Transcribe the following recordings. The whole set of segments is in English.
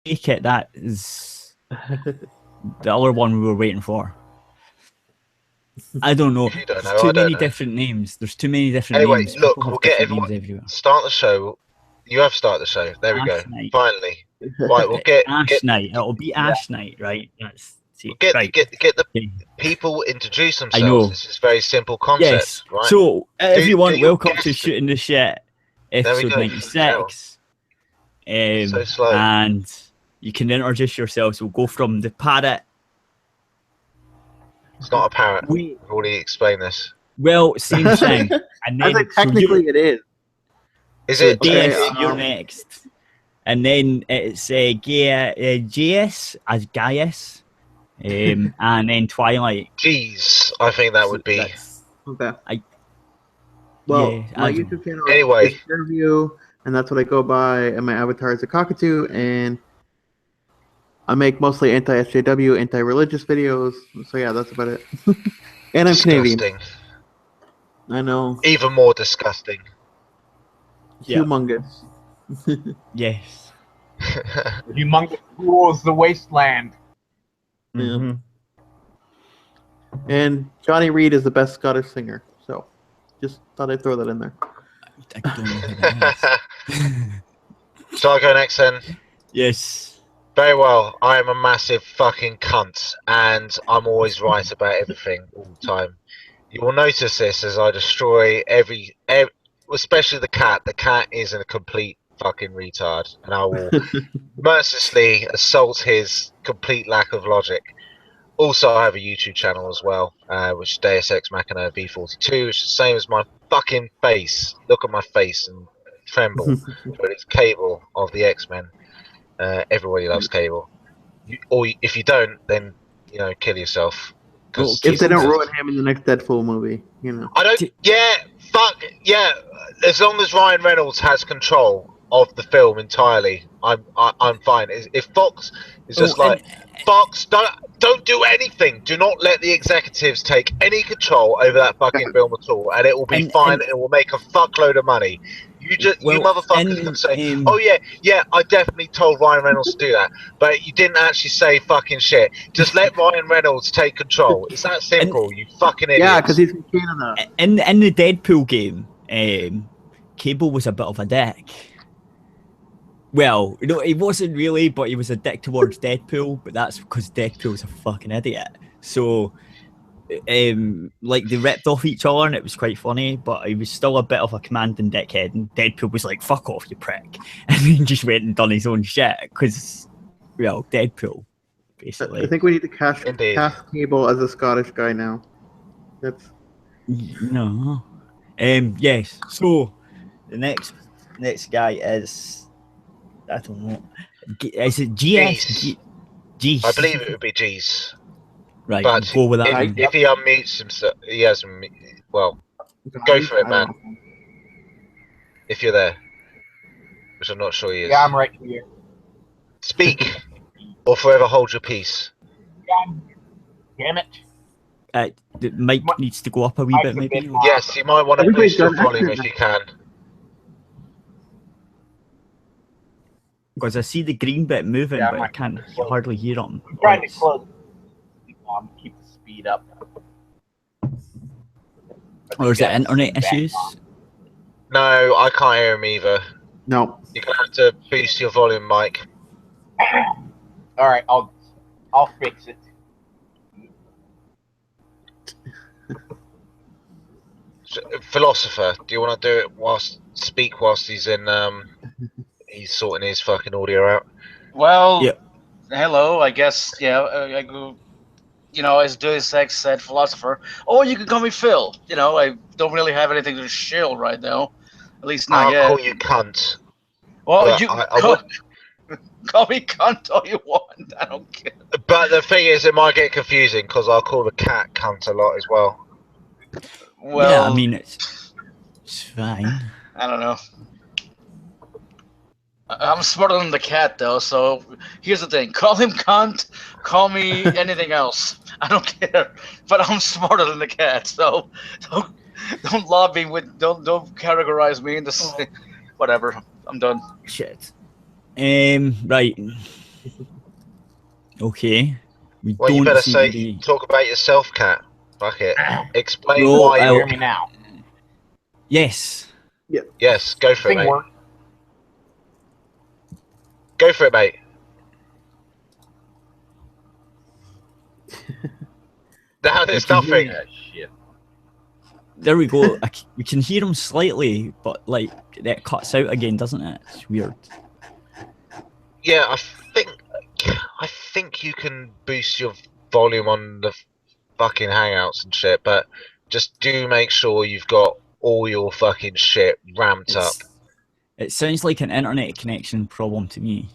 take it that is the other one we were waiting for. I don't know. There's too many different names. There's too many different names. Anyway, look, People have we'll get different everyone. names everywhere. Start the show. You have started the show. There we go. Night. Finally. Right, we'll get Ash Night. It'll be Ash Night, right? We'll get the people introduce themselves. I know. This is a very simple concept, yes. right? So, everyone, welcome to guess Shooting the Shit, episode 96. So slow. And you can introduce yourselves. We'll go from the parrot. It's not a parrot. We've already explained this. Well, same thing. And then, technically it is. Is it? DS, you're next. And then it's JS as Gaius. And then Twilight. Jeez, I think that would be. Okay. My YouTube channel anyway. is Interview, and that's what I go by, and my avatar is a cockatoo, and I make mostly anti-SJW, anti-religious videos. So yeah, that's about it. And I'm Canadian. I know. Even more disgusting. Humongous. Yes. Humongous rules the wasteland. Mm-hmm. And Johnny Reid is the best Scottish singer. So just thought I'd throw that in there. I don't know who that is. Shall I go next then? Yes. Very well. I am a massive fucking cunt, and I'm always right about everything all the time. You will notice this as I destroy every especially the cat. The cat is a complete fucking retard, and I will mercilessly assault his complete lack of logic. Also, I have a YouTube channel as well, which is Deus Ex Machina V42, which is the same as my fucking face. Look at my face and tremble, but it's Cable of the X-Men. Everybody loves Cable. Or if you don't, then kill yourself. If they don't ruin him in the next Deadpool movie, I don't. Yeah, fuck yeah. As long as Ryan Reynolds has control of the film entirely, I'm fine. If Fox is just Fox, don't do anything. Do not let the executives take any control over that fucking film at all, and it will be fine. And it will make a fuckload of money. You motherfuckers can say, oh yeah, I definitely told Ryan Reynolds to do that, but you didn't actually say fucking shit. Just let Ryan Reynolds take control. It's that simple, you fucking idiots. Yeah, because he's from Canada. In the Deadpool game, Cable was a bit of a dick. Well, he wasn't really, but he was a dick towards Deadpool, but that's because Deadpool's a fucking idiot. So, they ripped off each other, and it was quite funny, but he was still a bit of a commanding dickhead, and Deadpool was like, fuck off, you prick. And he just went and done his own shit, because, Deadpool, basically. I think we need to cast Cable as a Scottish guy now. That's... No. Yes, so, the next guy is... I don't know. Is it GS? G's. I believe it would be G's. Right, but go with that. If he unmutes himself, he has. Well, go for it, man. If you're there, which I'm not sure he is. Yeah, I'm right here. Speak, or forever hold your peace. Damn it. The mic needs to go up a wee bit, maybe. Yes, you might want to boost your volume if you can. Because I see the green bit moving, but I can't hardly hear them. I'm trying to close. Keep the speed up. Or is it internet issues? No, I can't hear him either. No. You're gonna have to boost your volume, Mike. All right, I'll fix it. Philosopher, do you want to do it whilst he's in he's sorting his fucking audio out? Well, hello, I guess, I go, as Deus Ex said, philosopher, or you can call me Phil. I don't really have anything to shill right now, at least not yet. I'll call you cunt. Well, you call me cunt all you want, I don't care. But the thing is, it might get confusing, because I'll call the cat cunt a lot as well. Well, yeah, I mean, it's fine. I don't know. I'm smarter than the cat, though, so here's the thing. Call him cunt, call me anything else. I don't care, but I'm smarter than the cat, so don't lobby with, don't categorize me in this, whatever, I'm done. Shit. Right. Okay. We Well, you don't better seem say, to be... talk about yourself, Cat. Fuck it. Explain No, why Can you you're... hear me now? Yes. Yes, go for it, Thing mate. work. Go for it, mate. No, there's can hear nothing. you. Yeah, shit. There we go. We can hear him slightly, but like that cuts out again, doesn't it? It's weird. Yeah, I think you can boost your volume on the fucking Hangouts and shit, but just do make sure you've got all your fucking shit ramped up. It sounds like an internet connection problem to me.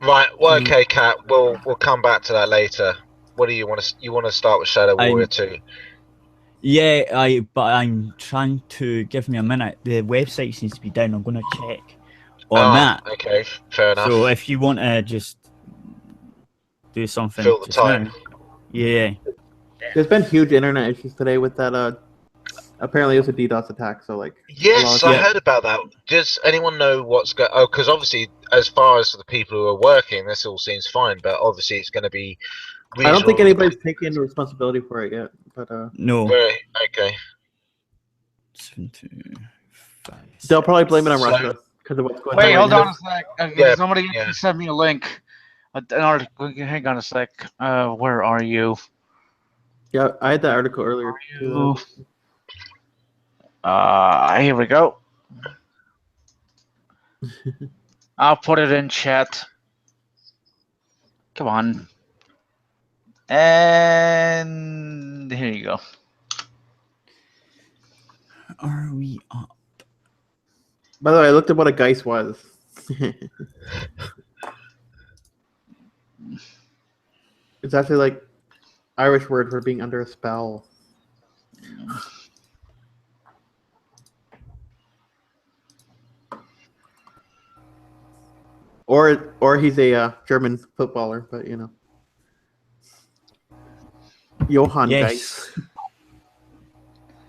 Right. Well, okay, Cat. We'll come back to that later. What do you want to? You want to start with Shadow Warrior 2? Yeah, but I'm trying to give me a minute. The website seems to be down. I'm going to check on that. Okay, fair enough. So if you want to just do something Fill the just time. now. Yeah. There's been huge internet issues today with that. Apparently, it was a DDoS attack. So like. Yes, I heard about that. Does anyone know what's going? Oh, because obviously, as far as the people who are working, this all seems fine. But obviously, it's going to be. I don't think anybody's taking responsibility for it yet. But No. Okay. 7, 2, 5, they'll probably blame it on So- Russia because of what's going Wait, on. hold on a sec. Yeah, Somebody yeah. sent me a link. An article. Hang on a sec. Where are you? Yeah, I had that article earlier. Here we go. I'll put it in chat. Come on. And here you go. Are we up? By the way, I looked at what a geist was. It's actually like Irish word for being under a spell. Or he's a German footballer, but you know. Johann Geist.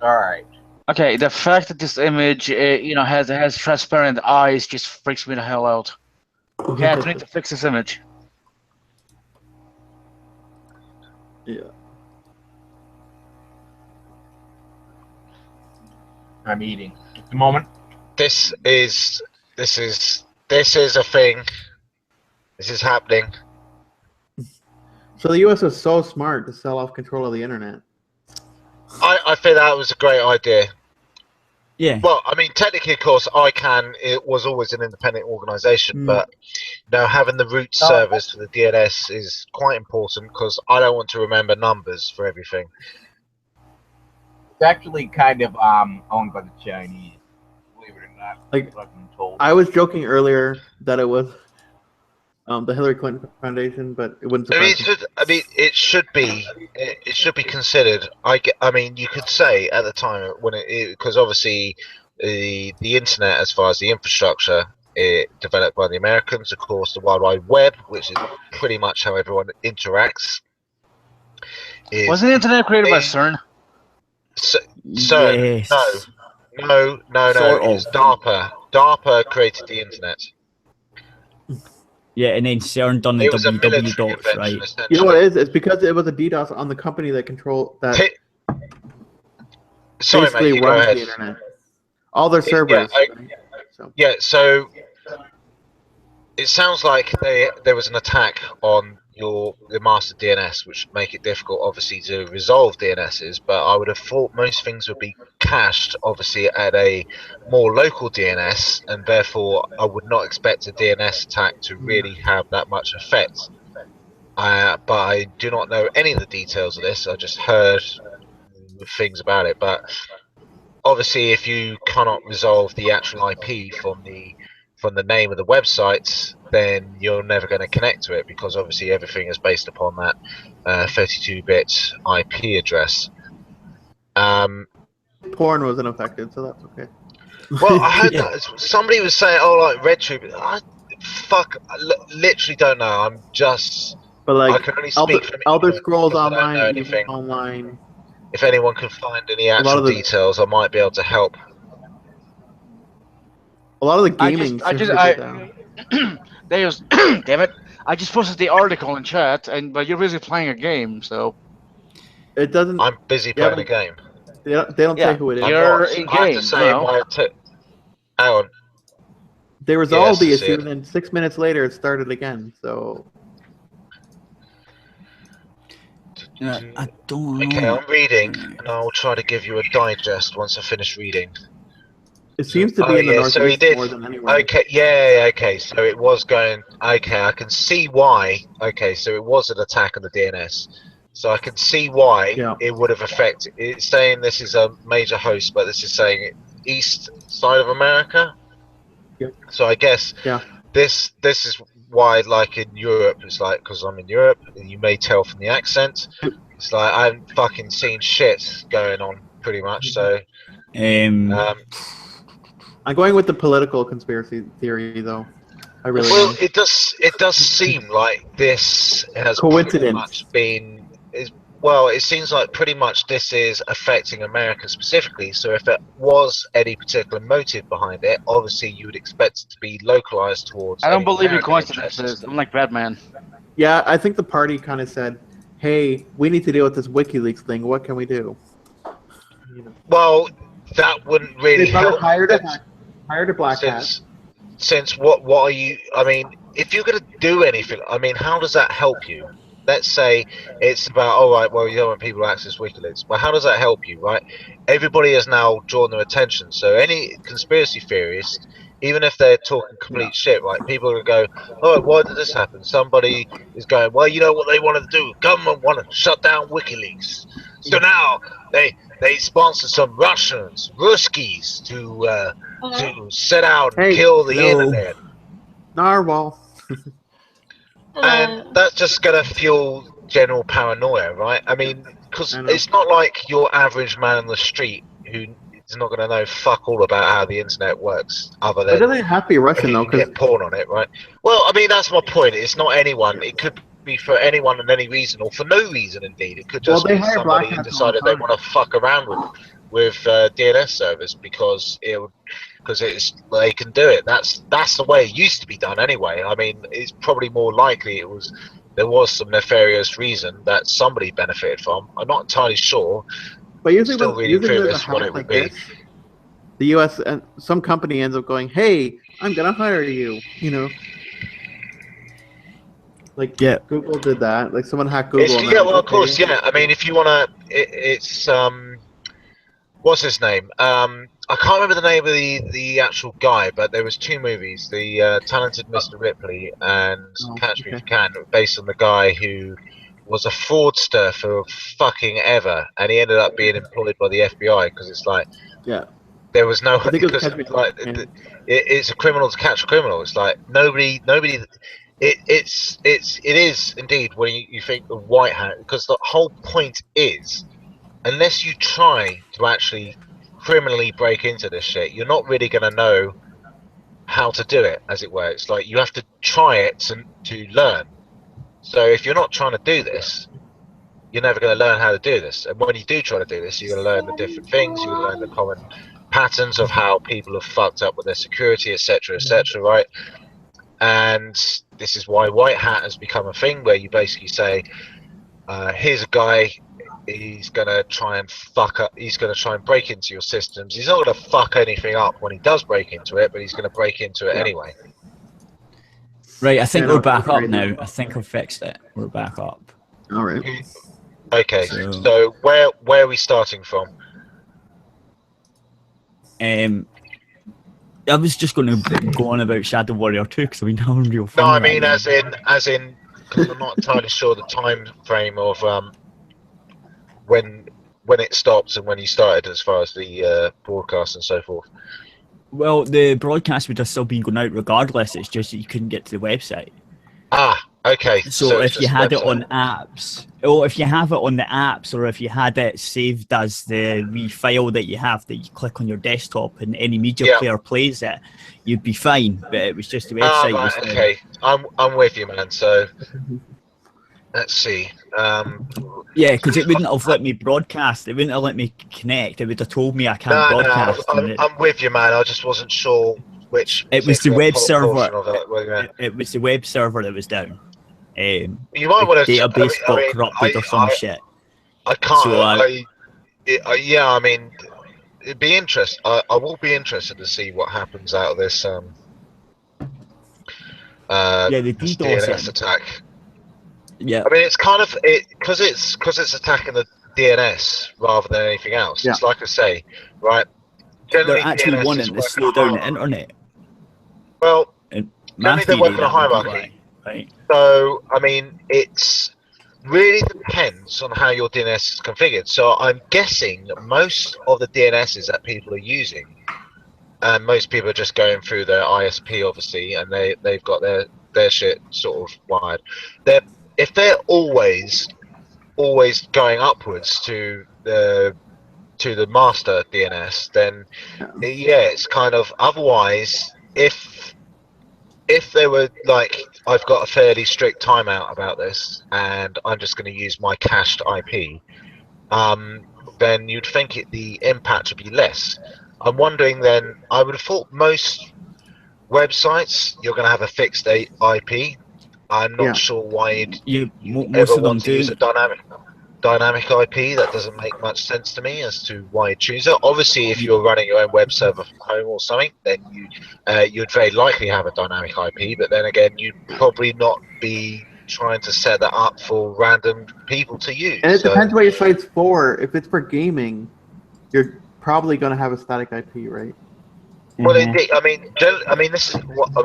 All right. Okay, the fact that this image, has transparent eyes just freaks me the hell out. Okay, I need to fix this image. Yeah. I'm eating. At the moment. This is a thing. This is happening. So the U.S. was so smart to sell off control of the internet. I think that was a great idea. Yeah. Well, I mean, technically, of course, ICANN, it was always an independent organization, but having the root servers for the DNS is quite important because I don't want to remember numbers for everything. It's actually kind of owned by the Chinese. Believe it or not. Like, what I've been told. I was joking earlier that it was the Hillary Clinton Foundation, but it wouldn't surprise me. It should be considered. I mean, you could say at the time when because obviously the internet, as far as the infrastructure, it developed by the Americans. Of course, the World Wide Web, which is pretty much how everyone interacts. Wasn't the internet created by CERN? CERN? Yes. No. It's DARPA. DARPA created the internet. Yeah, and then CERN done the It was a www military dots, invention, right? essentially. You know what it is? It's because it was a DDoS on the company that controlled that. Sorry, mate. Basically You go runs ahead. the internet. All their servers. So it sounds like there was an attack on the master DNS, which make it difficult, obviously, to resolve DNSs. But I would have thought most things would be cached, obviously, at a more local DNS, and therefore I would not expect a DNS attack to really have that much effect. But I do not know any of the details of this. I just heard things about it. But obviously, if you cannot resolve the actual IP from the name of the website, then you're never going to connect to it because obviously everything is based upon that 32-bit IP address. Porn wasn't affected, so that's okay. Well, I heard that somebody was saying, like RedTube. I literally don't know. I'm just. But like, I can only speak from Elder ignorance Scrolls because I don't know Online, anything. Online. If anyone can find any actual details, I might be able to help. A lot of the gaming. There's, damn it! I just posted the article in chat, but you're busy playing a game, so. It doesn't. I'm busy playing a game. They don't Yeah, say who it is. you're I in have to game. say No. hang on. They resolved the Yes, issue, and then 6 minutes later, it started again. So. I don't know. Okay, I'm reading, and I'll try to give you a digest once I finish reading. It seems to be in the Northeast so he did. more than anywhere. Okay, yeah, okay. So it was going. Okay, I can see why. Okay, so it was an attack on the DNS. So I can see why it would have affected. It's saying this is a major host, but this is saying east side of America. Yep. So I guess this is why, like in Europe, it's like, because I'm in Europe, and you may tell from the accent, it's like I haven't fucking seen shit going on pretty much. So I'm going with the political conspiracy theory, though. I really am. it does seem like this has pretty much been. Well, it seems like pretty much this is affecting America specifically. So if it was any particular motive behind it, obviously you would expect it to be localized towards. I don't believe in coincidences. I'm like Batman. Yeah, I think the party kind of said, "Hey, we need to deal with this WikiLeaks thing. What can we do?" Well, that wouldn't really help. Hired a black hat. Since what are you? I mean, if you're going to do anything, I mean, how does that help you? Let's say it's about, all right, well, you don't want people to access WikiLeaks. Well, how does that help you, right? Everybody has now drawn their attention. So any conspiracy theorist, even if they're talking complete shit, right, people are going to go, oh, why did this happen? Somebody is going, well, you know what they want to do? Government want to shut down WikiLeaks. So now they sponsor some Ruskies to set out and kill the internet. Narwhal. And that's just going to fuel general paranoia, right? I mean, because it's not like your average man on the street who is not going to know fuck all about how the internet works, other than. It doesn't have to be Russian, though, because get porn on it, right? Well, I mean, that's my point. It's not anyone. It could be for anyone and any reason, or for no reason. Indeed, it could just be somebody who decided they want to fuck around with DNS servers because they can do it. That's the way it used to be done anyway. I mean, it's probably more likely there was some nefarious reason that somebody benefited from. I'm not entirely sure. But usually, Still reading through this, what it would be. The U.S. and some company ends up going, "Hey, I'm gonna hire you." You know, like Google did that. Like someone hacked Google. Well, of course, yeah. I mean, if you wanna, it's what's his name? I can't remember the name of the actual guy, but there was two movies: the Talented Mr. Ripley and Catch Me If You Can, based on the guy who was a fraudster for fucking ever, and he ended up being employed by the FBI because it's like, there was no, because it's a criminal to catch a criminal. It's like nobody. It is indeed when you think of white hat, because the whole point is, unless you try to actually criminally break into this shit, you're not really going to know how to do it, as it were. It's like you have to try it to learn. So if you're not trying to do this, you're never going to learn how to do this. And when you do try to do this, you're going to learn the different things. You're going to learn the common patterns of how people have fucked up with their security, etc., right? And this is why white hat has become a thing, where you basically say, here's a guy, he's going to try and fuck up, he's going to try and break into your systems. He's not going to fuck anything up when he does break into it, but he's going to break into it anyway. Right, I think we're back up now. I think I've fixed it. We're back up. All right. Okay, so where are we starting from? I was just going to go on about Shadow Warrior 2 because we know real fun. No, I mean as in, because I'm not entirely sure the time frame of when it stopped and when you started, as far as the broadcast and so forth. Well, the broadcast would have still been going out regardless. It's just that you couldn't get to the website. Ah, okay. So if you had it on apps, or if you have it on the apps, or if you had it saved as the wee file that you have that you click on your desktop and any media player plays it, you'd be fine. But it was just the website. Right, okay. I'm with you, man. So let's see. Yeah, because it wouldn't have let me broadcast. It wouldn't have let me connect. It would have told me I can't broadcast. I'm with you, man. I just wasn't sure Which it was the web server. It, it was the web server that was down. You might want to. Database got corrupted or some shit. I can't. So yeah, I mean, it'd be interesting. I will be interested to see what happens out of this. The this DDoS DNS attack. Yeah. I mean, it's kind of because it's attacking the DNS rather than anything else. Yeah. It's like I say, right? They're actually DNS wanting to slow down the internet. Well, And generally they work on a hierarchy. Right. So, I mean, it's really depends on how your DNS is configured. So I'm guessing that most of the DNSs that people are using, and most people are just going through their ISP, obviously, and they've got their shit sort of wired. If they're always going upwards to the master DNS, then yeah, it's kind of otherwise if they were like, I've got a fairly strict timeout about this and I'm just going to use my cached IP, then you'd think the impact would be less. I'm wondering then, I would have thought most websites you're going to have a fixed IP. I'm not sure why you'd most ever of them want to use a dynamic IP. That doesn't make much sense to me as to why you choose it. Obviously, if you're running your own web server from home or something, then you'd very likely have a dynamic IP. But then again, you'd probably not be trying to set that up for random people to use. And it depends what your site's for. If it's for gaming, you're probably going to have a static IP, right? Well, this is what I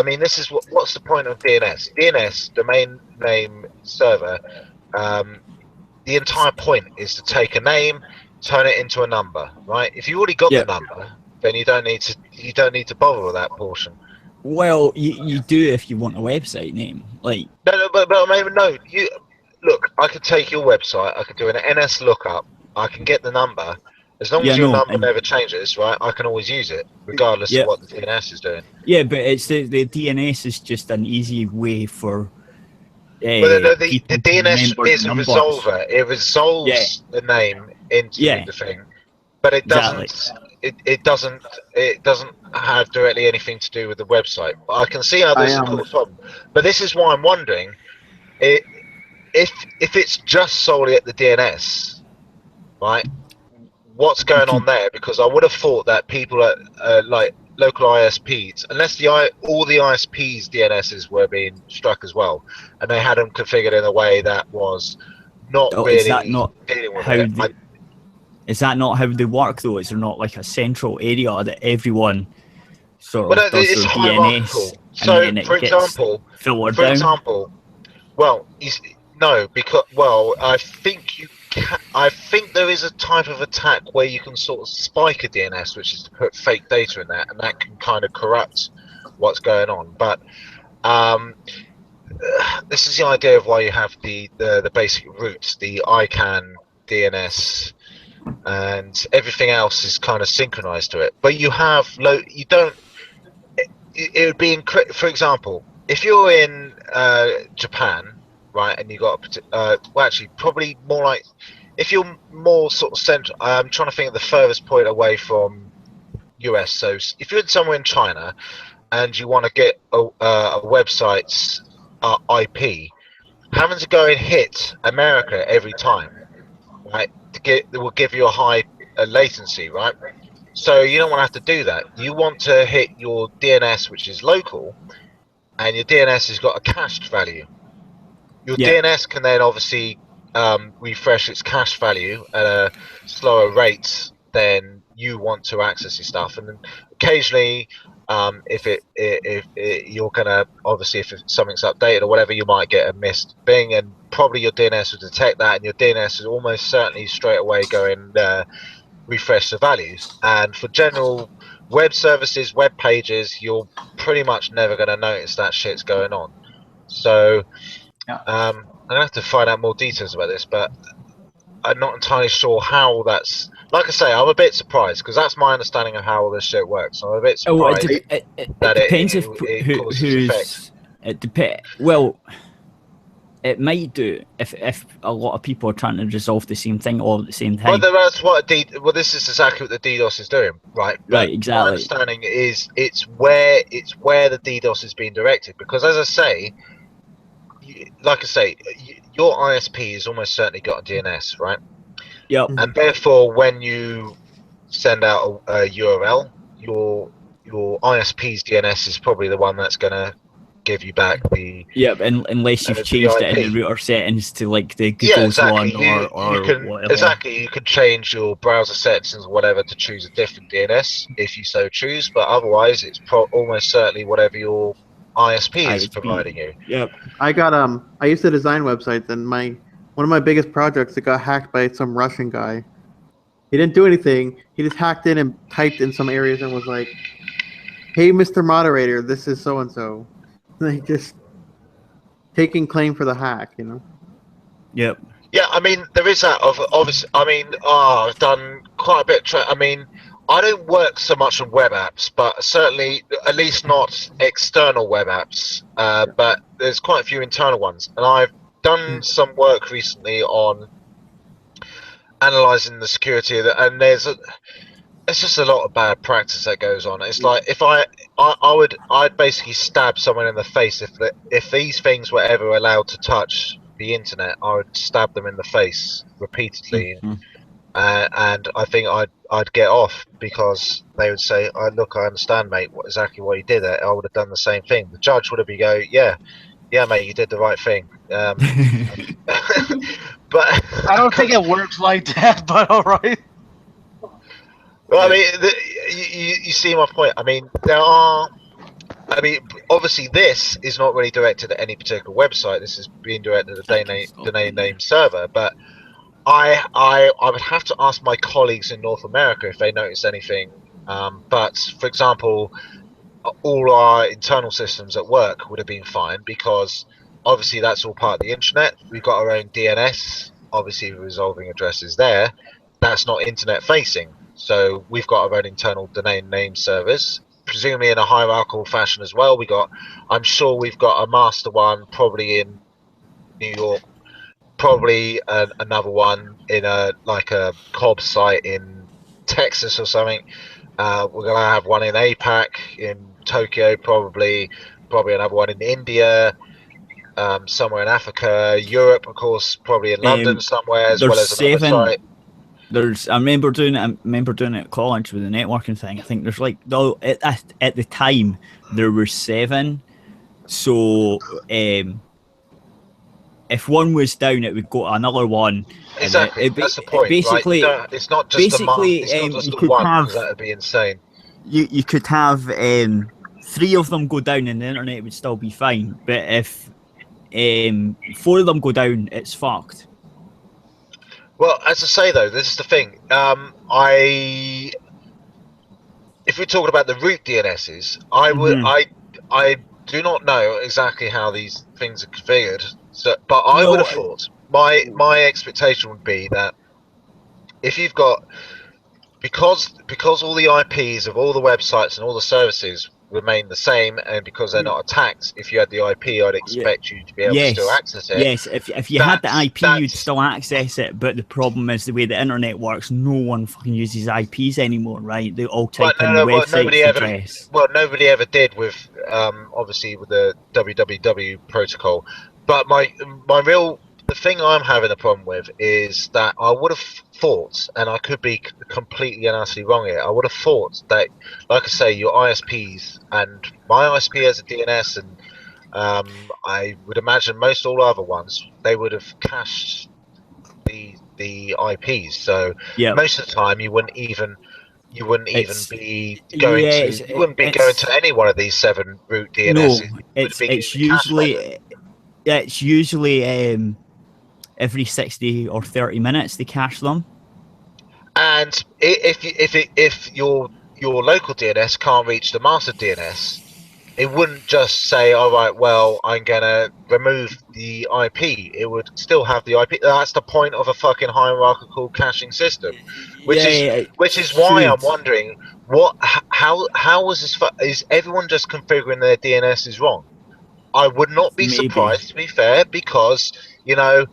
mean. This is what's the point of DNS? DNS, domain name server. The entire point is to take a name, turn it into a number, right? If you already got the number, then you don't need to bother with that portion. Well, you do if you want a website name, like but you look. I could take your website. I could do an NS lookup. I can get the number. As long as your number never changes, right? I can always use it, regardless of what the DNS is doing. Yeah, but it's the DNS is just an easy way for. But the DNS is a resolver. It resolves the name into the thing, but it doesn't. It doesn't have directly anything to do with the website. But I can see how this is a problem. But this is why I'm wondering, if it's just solely at the DNS, right? What's going on there? Because I would have thought that people at like local ISPs, unless all the ISPs DNSs were being struck as well, and they had them configured in a way that was not really dealing with it. Is that not how they work though? Is there not like a central area that everyone sort of does their DNS? So, and for example, I think there is a type of attack where you can sort of spike a DNS, which is to put fake data in there, and that can kind of corrupt what's going on. But this is the idea of why you have the basic routes, the ICANN DNS, and everything else is kind of synchronized to it. But you have it would be for example, if you're in Japan, right, and you got probably more like, if you're more sort of central, I'm trying to think of the furthest point away from US. So if you're somewhere in China and you want to get a website's IP, having to go and hit America every time, right, it will give you a high latency, right? So you don't want to have to do that. You want to hit your DNS, which is local, and your DNS has got a cached value. Your DNS can then obviously refresh its cache value at a slower rate than you want to access your stuff, and then occasionally, if you're gonna, obviously if something's updated or whatever, you might get a missed thing, and probably your DNS will detect that, and your DNS is almost certainly straight away going refresh the values. And for general web services, web pages, you're pretty much never going to notice that shit's going on. So I'm gonna have to find out more details about this, but I'm not entirely sure how that's. Like I say, I'm a bit surprised because that's my understanding of how all this shit works. I'm a bit surprised it depends who's. It depends. Well, It might do if a lot of people are trying to resolve the same thing all at the same Well, time. that's what this is exactly what the DDoS is doing, right? But Right, exactly. My understanding is it's where the DDoS is being directed, because as I say, your ISP has almost certainly got a DNS, right? Yep. And therefore, when you send out a URL, your ISP's DNS is probably the one that's going to give you back the Yep, and unless you've changed it in the router settings to like the Google's one or you can, whatever. Exactly, you can change your browser settings or whatever to choose a different DNS if you so choose, but otherwise it's almost certainly whatever your ISP is providing you. Yep. I used to design websites, and one of my biggest projects, it got hacked by some Russian guy. He didn't do anything. He just hacked in and typed in some areas and was like, "Hey, Mr. Moderator, this is so and so." Like, just taking claim for the hack, you know? Yep. Yeah, I mean, there is that. Obviously, I mean, I've done quite a bit. I mean, I don't work so much on web apps, but certainly, at least not external web apps. But there's quite a few internal ones, and I've done some work recently on analyzing the security of the, and it's just a lot of bad practice that goes on. It's like if I'd basically stab someone in the face if these things were ever allowed to touch the internet. I would stab them in the face repeatedly, and I think I'd get off because they would say, "Look, I understand, mate. Exactly why you did it. I would have done the same thing." The judge would have go, "Yeah, mate, you did the right thing." But I don't think it works like that, but all right. Well, I mean, you see my point. I mean, obviously, this is not really directed at any particular website. This is being directed at a domain name server. But I would have to ask my colleagues in North America if they notice anything. But for example, all our internal systems at work would have been fine because obviously that's all part of the internet. We've got our own DNS, obviously resolving addresses there. That's not internet facing. So we've got our own internal domain name servers, presumably in a hierarchical fashion as well. I'm sure we've got a master one probably in New York, probably another one in a COB site in Texas or something. We're gonna have one in APAC in Tokyo, probably another one in India, somewhere in Africa, Europe, of course, probably in London somewhere, as well as another site. I remember doing it at college with the networking thing. I think there's at the time there were 7. So if one was down, it would go to another one. Exactly, that's the point. Basically, right? It's not just the one, because that would be insane. You could have 3 of them go down, and the internet would still be fine. But if 4 of them go down, it's fucked. Well, as I say though, this is the thing. If we're talking about the root DNSs, I do not know exactly how these things are configured. So, but I would have thought my expectation would be that if you've got because all the IPs of all the websites and all the services remain the same, and because they're not attacked, if you had the IP, I'd expect you to be able to still access it. Yes, if you had the IP, you'd still access it. But the problem is the way the internet works. No one fucking uses IPs anymore, right? They all type in the website address. Nobody ever did with obviously with the www protocol. But the thing I'm having a problem with is that I would have thought, and I could be completely and utterly wrong here, I would have thought that, like I say, your ISPs, and my ISP has a DNS, and I would imagine most all other ones, they would have cached the IPs. So most of the time, you wouldn't even be going to any one of these 7 root DNS. No, it's usually every 60 or 30 minutes they cache them. And if your local DNS can't reach the master DNS, it wouldn't just say, "All right, well, I'm gonna remove the IP." It would still have the IP. That's the point of a fucking hierarchical caching system, which is why I'm wondering how is this? Is everyone just configuring their DNS is wrong? I would not be Maybe. surprised, to be fair, because, you know,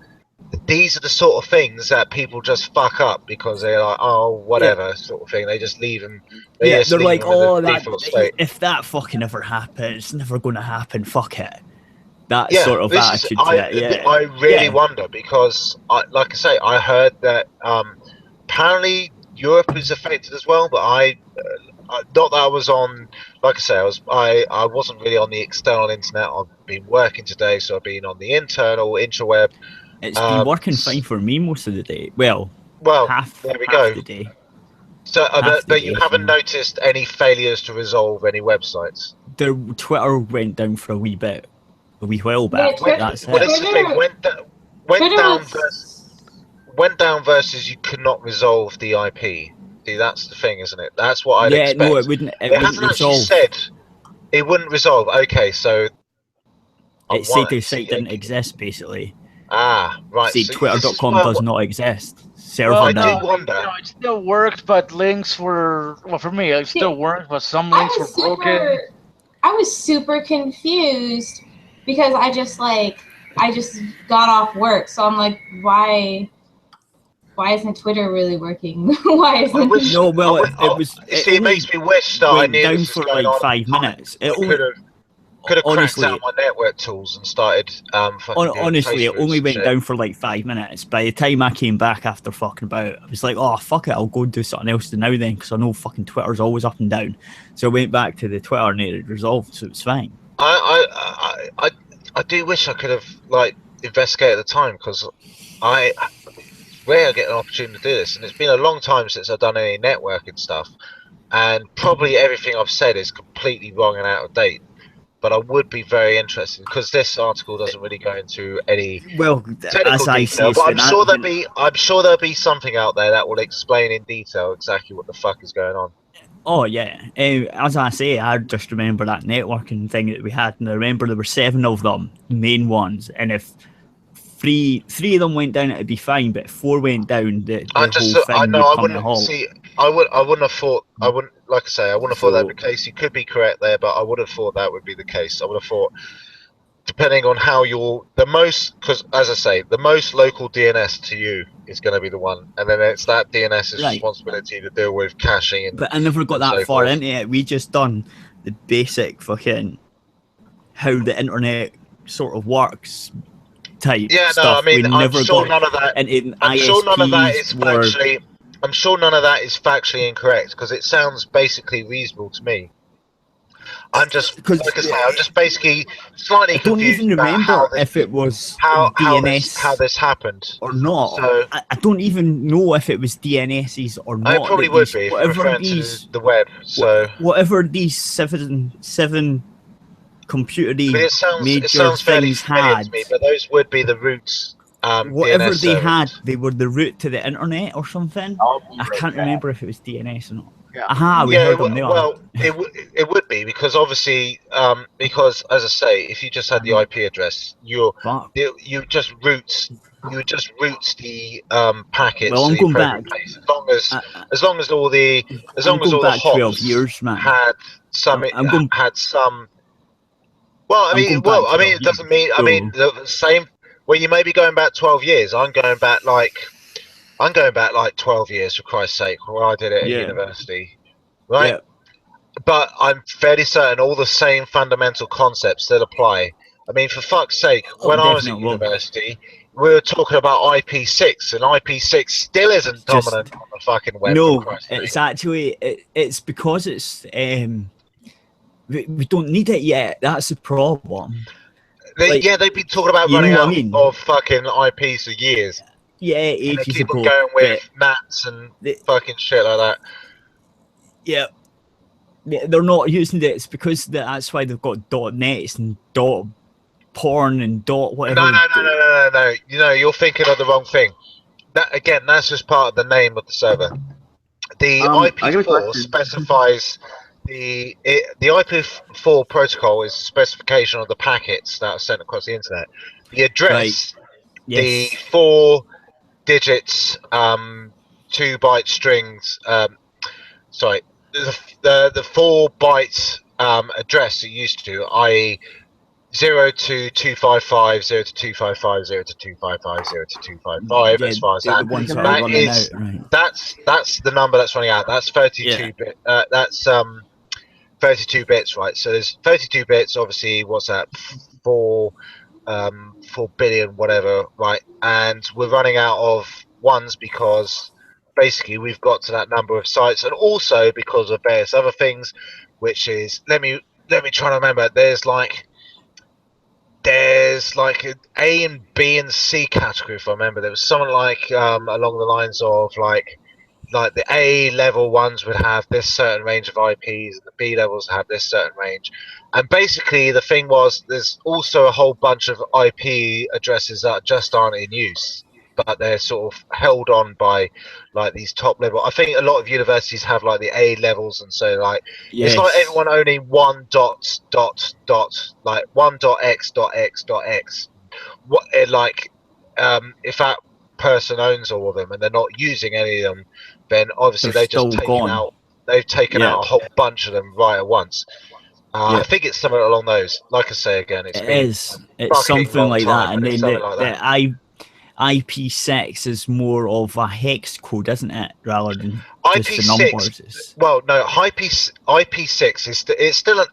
these are the sort of things that people just fuck up because they're like, oh, whatever, sort of thing. They just leave them. They're like, oh, in the default state. if that fucking ever happens, it's never going to happen. Fuck it. That Yeah, sort of attitude. I really wonder because, like I say, I heard that apparently Europe is affected as well, but not that I was on. Like I say, I wasn't really on the external internet. I've been working today, so I've been on the internal interweb. It's been working fine for me most of the day. Well, half there we half go. the day. So, but you haven't noticed any failures to resolve any websites? The Twitter went down for a wee while back. That's it. Well, that's the thing. Went down versus you could not resolve the IP. See, that's the thing, isn't it? That's what I'd expect. No, it wouldn't. It hasn't resolve. actually said it wouldn't resolve. Okay, so it said the site didn't exist, basically. Ah, right. See, Twitter.com does not exist. Server well, now. It still worked, but links were for me. It still worked, but some links were broken. I was super confused because I just got off work, so I'm like, why isn't Twitter really working? Why isn't it? It makes me wish that I knew down this for was going like on 5 minutes. It could have cracked honestly, out my network tools and started honestly, it only went down for like 5 minutes. By the time I came back after fucking about, I was like, oh, fuck it, I'll go do something else now then, because I know fucking Twitter's always up and down. So I went back to the Twitter and it resolved, so it's fine. I do wish I could have investigated at the time, because I rarely get an opportunity to do this, and it's been a long time since I've done any networking stuff, and probably everything I've said is completely wrong and out of date. But I would be very interested, because this article doesn't really go into any technical detail. But I'm sure there'll be something out there that will explain in detail exactly what the fuck is going on. Oh yeah, as I say, I just remember that networking thing that we had, and I remember there were 7 of them, the main ones, and if three of them went down, it'd be fine. But if 4 went down, the whole thing would come to a halt. I wouldn't have thought. I wouldn't have thought that would be the case. You could be correct there, but I would have thought that would be the case. I would have thought, depending on how because as I say, the most local DNS to you is going to be the one, and then it's that DNS's responsibility to deal with caching. But I never got that far into it. We just done the basic fucking how the internet sort of works type stuff. No, I mean, I'm sure none of that is factually incorrect, because it sounds basically reasonable to me. I'm just basically slightly confused. I don't even remember if it was DNS how this happened or not. So, I don't even know if it was DNSs or not. It probably would be referring to the web. So whatever these seven computer-y major things had, to me, but those would be the roots. Whatever DNS they servers. had, they were the route to the internet or something. I can't remember if it was DNS or not. Yeah. We heard them. Well, it would be, because obviously, because as I say, if you just had the IP address, you just route the packets. Well, I'm going back. As long as all the hops 12 years, man. had some. Well, I mean, it doesn't mean. I mean, the same. Well, you may be going back 12 years. I'm going back like 12 years, for Christ's sake, where I did it at university, right? Yeah. But I'm fairly certain all the same fundamental concepts still apply. I mean, for fuck's sake, when I was at university, we were talking about IP6, and IP6 still isn't dominant on the fucking web. No, it's actually it's because it's we don't need it yet. That's the problem. They've been talking about running out of fucking IPs for years. Yeah, ages they keep ago. On going with NATs and fucking shit like that. Yeah, they're not using it. It's because that's why they've got .nets and .porn and whatever. No. You're thinking of the wrong thing. That's just part of the name of the server. The IP4 specifies the IP4 protocol is a specification of the packets that are sent across the internet. The address, the 4 digits, 2-byte strings. The 4 bytes address it used to, i.e. 0 to 255, 0 to 255, 0 to 255, 0 to 255. Yeah, As far as the that, ones that are that running is out, right? that's the number that's running out. That's 32 bit. That's 32 bits, right? So there's 32 bits. Obviously, what's that? 4 billion, whatever, right? And we're running out of ones because basically we've got to that number of sites, and also because of various other things, which is let me try to remember. There's like an A and B and C category, if I remember. There was something like along the lines of like the A level ones would have this certain range of IPs, and the B levels have this certain range. And basically the thing was there's also a whole bunch of IP addresses that just aren't in use, but they're sort of held on by like these top level. I think a lot of universities have like the A levels, and so like it's like everyone owning one dot like 1.x.x.x. What like if that person owns all of them and they're not using any of them, then obviously They're they've just still taken gone. out. They've taken out a whole bunch of them right at once. I think it's something along those. Like I say again, it's It's something like that, and then something like that. IP6 is more of a hex code, isn't it, rather than just the IP6. numbers? Well, no, IP6 is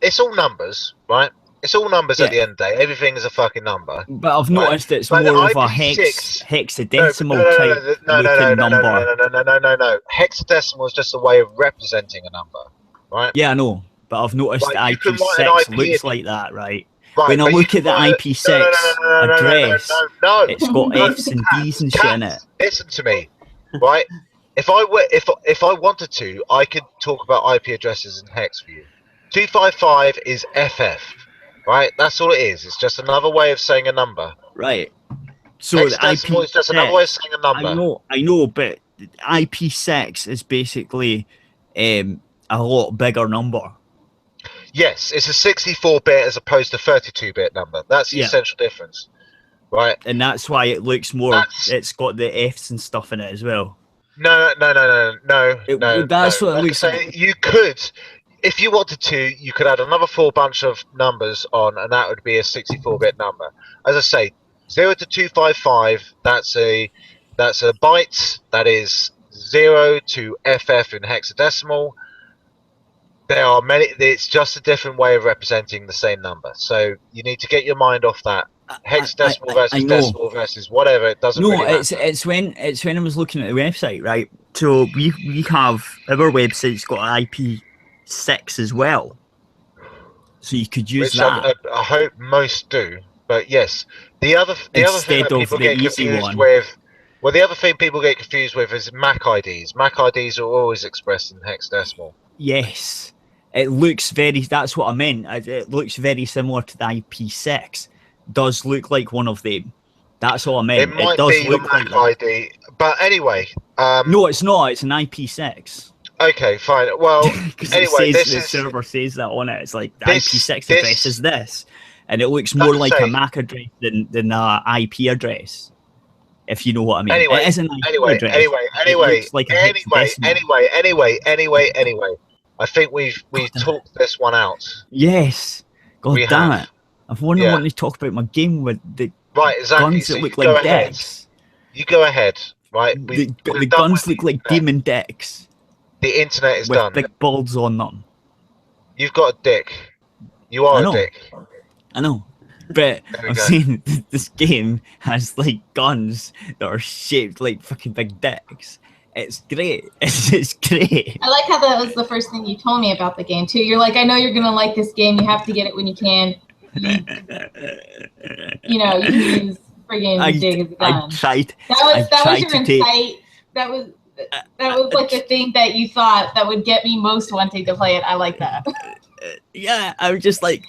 it's all numbers, right? It's all numbers at the end of the day. Everything is a fucking number. But I've noticed it's But more of a IP6 hexadecimal type looking number. No. Hexadecimal is just a way of representing a number, right? Yeah, I know, but I've noticed Like, you can IP6 write an IP looks like that, right? Right, When I but you look at can the write- IP6 address, no, it's got F's and D's and shit in it. Listen to me, right? If I wanted to, I could talk about IP addresses in hex for you. 255 is FF, right? That's all it is. It's just another way of saying a number. Right. So the Hexadecimal is just another way of saying a number. I know, but IP6 is basically a lot bigger number. Yes, it's a 64-bit as opposed to 32-bit number. That's the essential difference, right? And that's why it looks more. It's got the F's and stuff in it as well. No. That's what it Like looks I say, like. you could, if you wanted to, you could add another 4 bunch of numbers on, and that would be a 64-bit number. As I say, 0 to 255. That's a byte. That is 0 to FF in hexadecimal. There are many. It's just a different way of representing the same number. So you need to get your mind off that hexadecimal versus decimal versus whatever. It doesn't really matter. it's when I was looking at the website, right? So we have our website's got an IP6 as well, so you could use Which that. I hope most do. But yes, the other thing Instead that of people the get easy confused one. with. Well, the other thing people get confused with is MAC IDs. MAC IDs are always expressed in hexadecimal. Yes, it looks very. That's what I meant. It looks very similar to the IP6. Does look like one of them. That's all I meant. It might does be look a MAC like ID, but anyway. No, it's not. It's an IP6. Okay, fine. Well, anyway, the server says that on it. It's like the IP6 address is this, and it looks more like a MAC address than an IP address. If you know what I mean. Anyway, it is an IP address. Anyway. I think we've talked this one out. Yes. God damn it. I've wanted to talk about my game with the guns that look like decks. You go ahead, right? The guns look like demon decks. The internet is with done. Big balls on them. You've got a dick. You are a dick. I know. But I'm saying this game has like guns that are shaped like fucking big dicks. It's great. It's great. I like how that was the first thing you told me about the game too. You're like, I know you're gonna like this game. You have to get it when you can. You know, you use friggin' dig as a gun. That was your insight. That was like the thing that you thought that would get me most wanting to play it. I like that. Yeah, I was just like,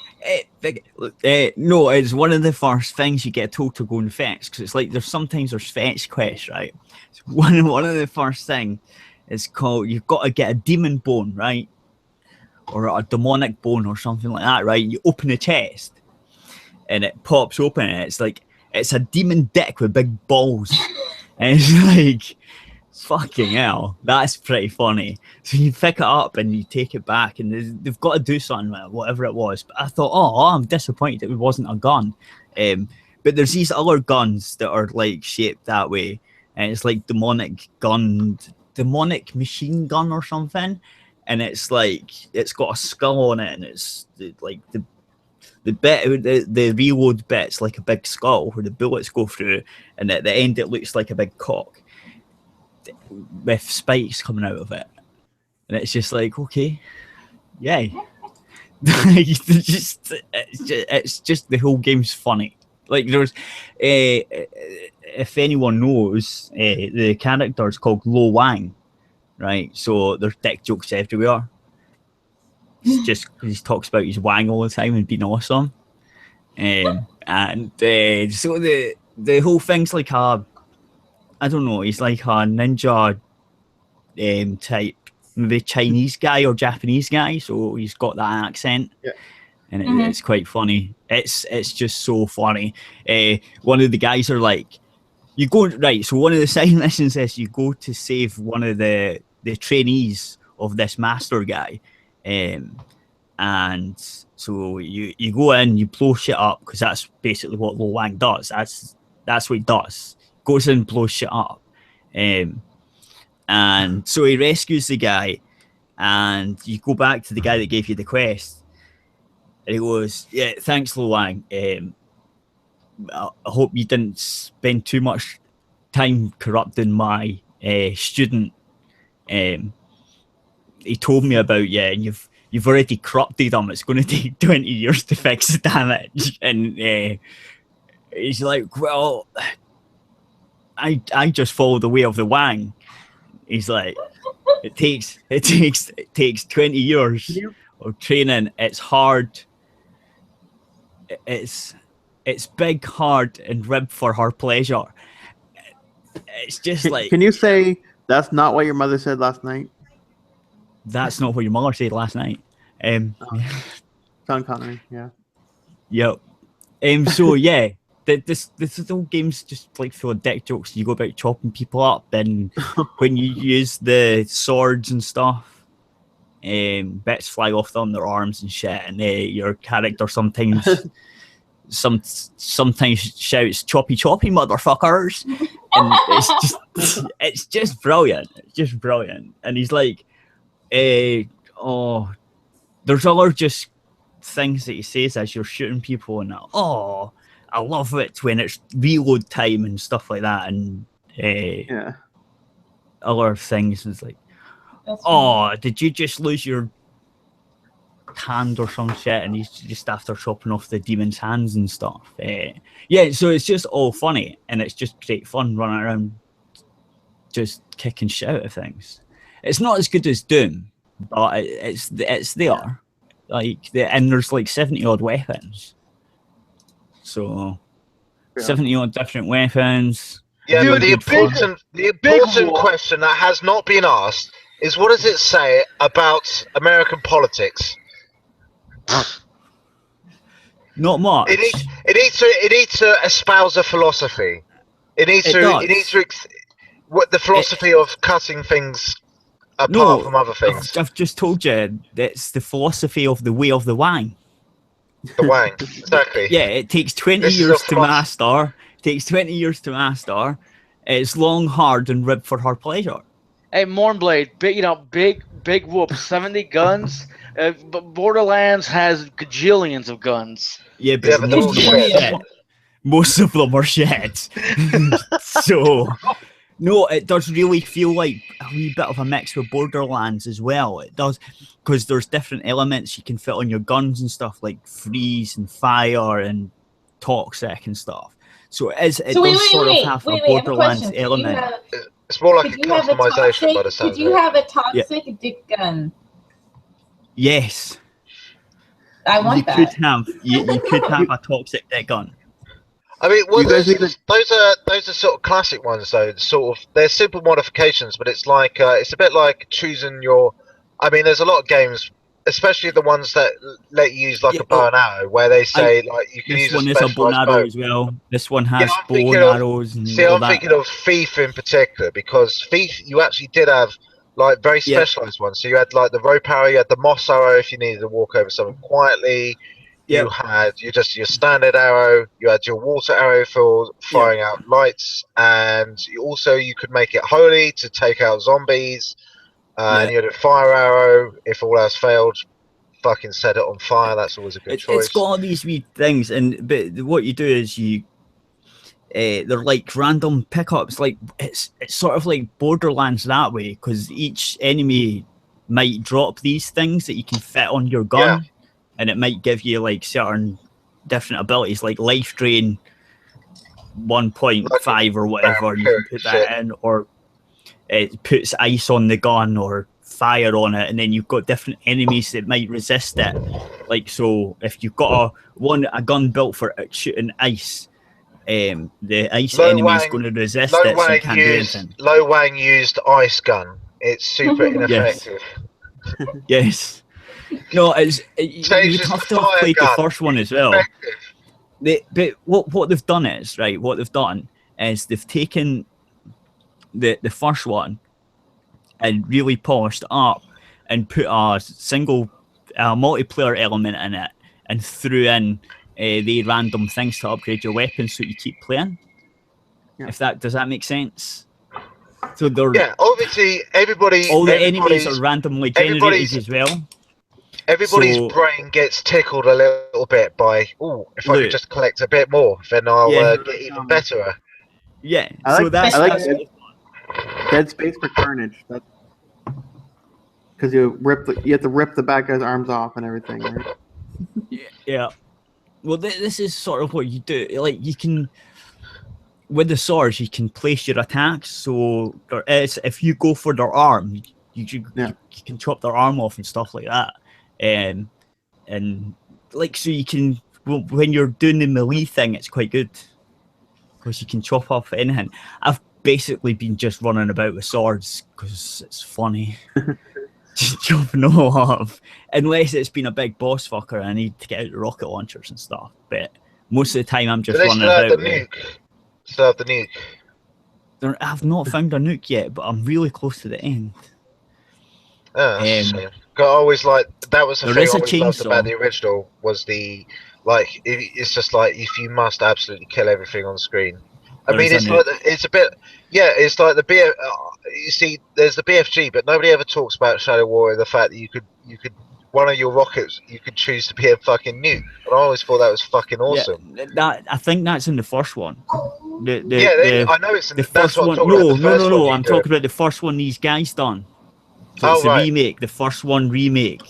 no, it's one of the first things you get told to go and fetch, because it's like sometimes there's fetch quests, right? So one of the first thing is called, you've got to get a demon bone, right? Or a demonic bone or something like that, right? You open the chest and it pops open and it's like, it's a demon dick with big balls. And it's like, Fucking hell, that's pretty funny. So you pick it up and you take it back, and they've got to do something with it, whatever it was. But I thought, oh, I'm disappointed it wasn't a gun. But there's these other guns that are like shaped that way, and it's like demonic machine gun or something, and it's like it's got a skull on it, and it's like the reload bit's like a big skull where the bullets go through, and at the end it looks like a big cock with spikes coming out of it, and it's just like, okay, yay. It's just the whole game's funny. Like there's if anyone knows, the character's called Lo Wang, right? So there's dick jokes everywhere. It's just because he talks about his wang all the time and being awesome. So the whole thing's like I don't know, he's like a ninja type, maybe Chinese guy or Japanese guy, so he's got that accent. Yeah. And it's quite funny. It's just so funny. One of the guys are like, you go right. So one of the side missions is you go to save one of the trainees of this master guy, and so you go in, you blow shit up, because that's basically what Lo Wang does. That's what he does. Goes in, blows shit up, and so he rescues the guy, and you go back to the guy that gave you the quest. And he goes, yeah, thanks, Lo Wang. I hope you didn't spend too much time corrupting my student. He told me about you, and you've already corrupted him. It's going to take 20 years to fix the damage. And he's like, well, I just follow the way of the Wang. He's like, it takes 20 years of training. It's hard. It's big, hard, and ribbed for her pleasure. It's just like... Can you say that's not what your mother said last night? That's not what your mother said last night. Sean Connery, yeah. Yep. So yeah, this whole game's just like full of dick jokes. You go about chopping people up, and when you use the swords and stuff, bits fly off them, their arms and shit, and your character sometimes shouts "choppy choppy motherfuckers," and it's just brilliant. It's just brilliant. And he's like, there's other just things that he says as you're shooting people, and I love it when it's reload time and stuff like that, and other things is like, did you just lose your hand or some shit? And he's just after chopping off the demon's hands and stuff. So it's just all funny, and it's just great fun running around just kicking shit out of things. It's not as good as Doom, but it's there. And there's like 70 odd weapons. So 70 odd different weapons. Yeah, but the important question that has not been asked is, what does it say about American politics? Not much. It needs to espouse a philosophy. It needs to what the philosophy of cutting things apart from other things. I've just told you that's the philosophy of the way of the Wang. The Wang, exactly. Yeah, it takes 20 years to master. It's long, hard, and ribbed for her pleasure. Hey, Mornblade, big whoop, 70 guns. Borderlands has gajillions of guns. Yeah, but most of them are shit. So, no, it does really feel like a wee bit of a mix with Borderlands as well. It does, because there's different elements you can fit on your guns and stuff, like freeze and fire and toxic and stuff. So it does sort of have a Borderlands element. It's more like a customization by the sound. Could you have a toxic dick gun? Yes. I want that. You could have a toxic dick gun. I mean, those are sort of classic ones, though. They're simple modifications, but it's like it's a bit like choosing your. I mean, there's a lot of games especially the ones that let you use like Yeah, a bow and arrow, where they say like you can This use one a is a bow and specialized arrow bow. as well. This one has I'm bow and thinking of- arrows and See, all I'm that. thinking of FIFA in particular, because FIFA, you actually did have like very Yeah. specialized ones. So you had like the rope arrow, you had the moss arrow if you needed to walk over someone quietly. You had your standard arrow. You had your water arrow for firing out lights, and you could make it holy to take out zombies. And you had a fire arrow if all else failed. Fucking set it on fire. That's always a good choice. It's got all these wee things, but what you do is they're like random pickups. Like it's sort of like Borderlands that way, because each enemy might drop these things that you can fit on your gun, and it might give you like certain different abilities, like life drain 1.5 or whatever. You can put that in, or it puts ice on the gun or fire on it, and then you've got different enemies that might resist it. Like, so if you've got a gun built for shooting ice, the ice enemy is going to resist it, so you can't do anything. Lo Wang used ice gun. It's super ineffective. Yes. No, you'd have to have played the first one as well. But what they've done is, right, what they've done is they've taken the first one and really polished up and put a single multiplayer element in it, and threw in the random things to upgrade your weapons so you keep playing. Does that make sense? So obviously all the enemies are randomly generated as well. Everybody's brain gets tickled a little bit by, if I could just collect a bit more, then I'll get even better. Yeah, I like Dead Space for Carnage. That's because you have to rip the bad guy's arms off and everything, right? Yeah. Well, this is sort of what you do. Like, you can, with the swords, you can place your attacks. So if you go for their arm, you can chop their arm off and stuff like that. And like, so you can, when you're doing the melee thing, it's quite good because you can chop off anything. I've basically been just running about with swords because it's funny. Just chopping them all off, unless it's been a big boss fucker and I need to get out the rocket launchers and stuff. But most of the time, I'm just running about. Still have the nuke. I've not found a nuke yet, but I'm really close to the end. I always like that was the thing I always loved about the original was it's just like if you must absolutely kill everything on screen. I mean, it's like it's a bit, it's like you see, there's the BFG, but nobody ever talks about Shadow Warrior. The fact that you could one of your rockets, you could choose to be a fucking nuke. And I always thought that was fucking awesome. Yeah, I think that's in the first one. I know it's in the first one. No. I'm talking about the first one these guys done. So it's a remake, the first one remake,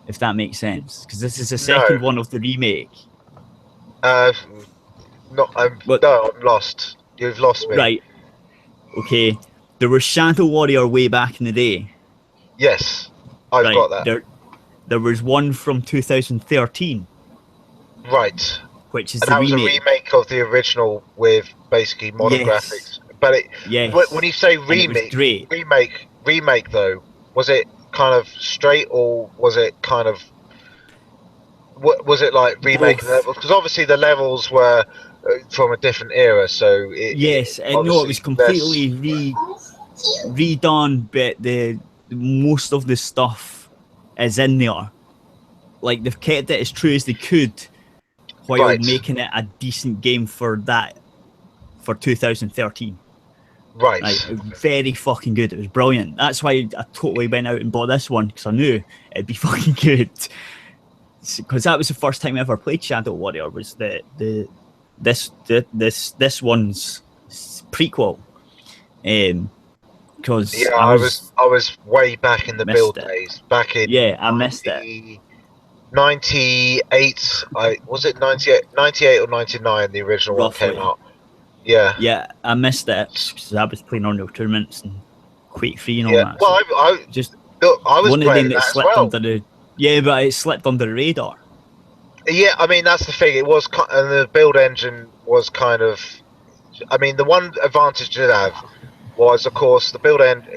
if that makes sense, because this is the second one of the remake. I'm lost. You've lost me. Right. Okay. There was Shadow Warrior way back in the day. Yes, I've got that. There was one from 2013. Right. Which is and the that remake. Was a remake of the original with basically modern graphics. But when you say remake though, was it kind of straight or was it kind of was it like remake levels? Because obviously the levels were from a different era, so it was completely redone, but the most of the stuff is in there. Like, they've kept it as true as they could while making it a decent game for 2013. Right. Like, very fucking good. It was brilliant. That's why I totally went out and bought this one, because I knew it'd be fucking good. Because that was the first time I ever played Shadow Warrior. Was this one's prequel? Because I was way back in the build days. Back in I missed it. 98. Was it 98 or 99? The original Roughly. One came out. Yeah, I missed it because I was playing on the tournaments and Quake 3 and all that. Well, I was one of them that slipped under the. Yeah, but it slipped under the radar. Yeah, I mean that's the thing. It was, and the build engine was kind of. I mean, the one advantage it had was, of course, the build end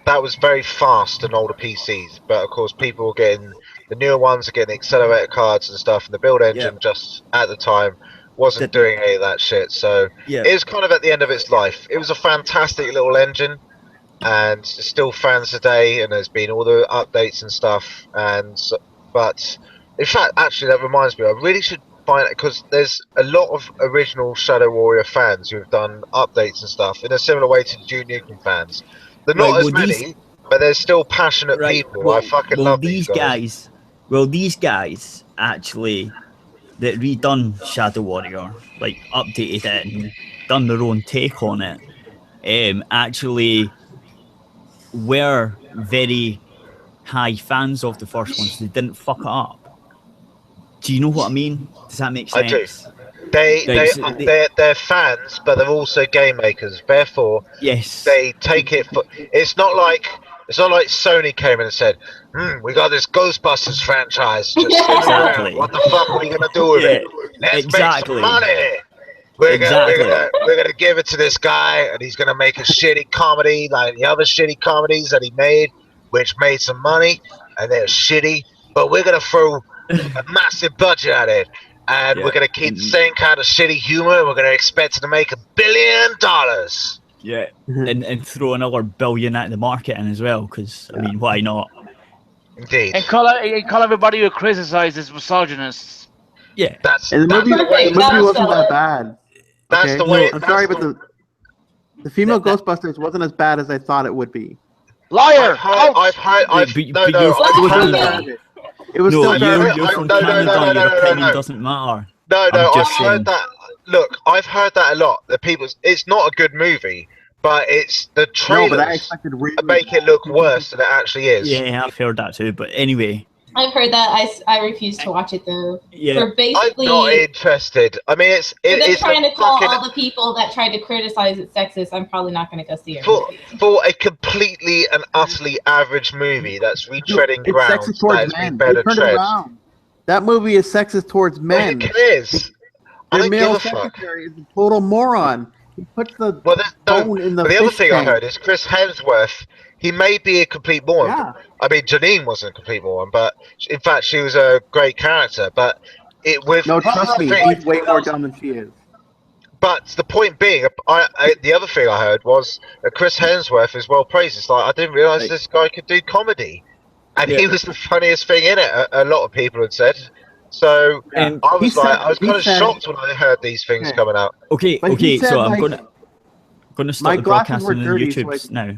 that was very fast on older PCs. But of course, people were getting The newer ones are getting accelerator cards and stuff, and the build engine just at the time wasn't doing any of that shit. So it was kind of at the end of its life. It was a fantastic little engine, and it's still fans today, and there's been all the updates and stuff. But in fact, actually, that reminds me, I really should find it, because there's a lot of original Shadow Warrior fans who've done updates and stuff in a similar way to the Duke Nukem fans. They're not as many, but there's still passionate people. I fucking love these guys. Well, these guys actually that redone Shadow Warrior, like updated it and done their own take on it, actually were very high fans of the first ones. They didn't fuck it up. Do you know what I mean? Does that make sense? I do. They're fans, but they're also game makers. Therefore, they take it for. It's not like Sony came in and said, "We got this Ghostbusters franchise. Just exactly. What the fuck are we gonna do with it? Let's make some money. We're gonna give it to this guy, and he's gonna make a shitty comedy like the other shitty comedies that he made, which made some money, and they're shitty. But we're gonna throw a massive budget at it, and we're gonna keep the same kind of shitty humor, and we're gonna expect it to make $1 billion." Yeah, and throw another billion at the market in as well, because I mean, why not? Indeed. And call everybody who criticizes misogynists. Yeah, the movie wasn't that bad. That's the way. I'm sorry, but the female Ghostbusters wasn't as bad as I thought it would be. Liar! I've heard. It was still you're from Canada. Your opinion doesn't matter. No, I've heard that. Look, I've heard that a lot. The people, it's not a good movie, but it's the trailers make it look worse than it actually is. Yeah, I've heard that too. But anyway, I've heard that. I refuse to watch it though. Yeah, for basically, I'm not interested. I mean, it's trying to call all the people that tried to criticize it sexist. I'm probably not going to go see it. For a completely and utterly average movie that's retreading ground that's been better tread. That movie is sexist towards men. It is. The male secretary is a total moron. He puts the bone in the the other thing tank. I heard is Chris Hemsworth. He may be a complete moron. Yeah. I mean, Janine wasn't a complete moron, but in fact, she was a great character. But trust me, he's way more dumb than she is. But the point being, the other thing I heard was that Chris Hemsworth is well praised. It's like, I didn't realize this guy could do comedy, and he was the funniest thing in it. A lot of people had said. So I was kind of shocked when I heard these things coming out. Okay, so I'm gonna stop the broadcast on YouTube now.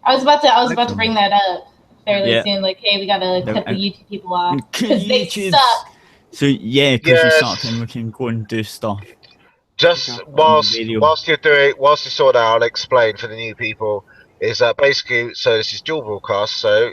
I was about to bring that up fairly soon. Like, hey, we gotta cut the YouTube people off because they suck. So because you suck, and we can go and do stuff. Just whilst you sort out, I'll explain for the new people. Is that basically, so this is dual broadcast, so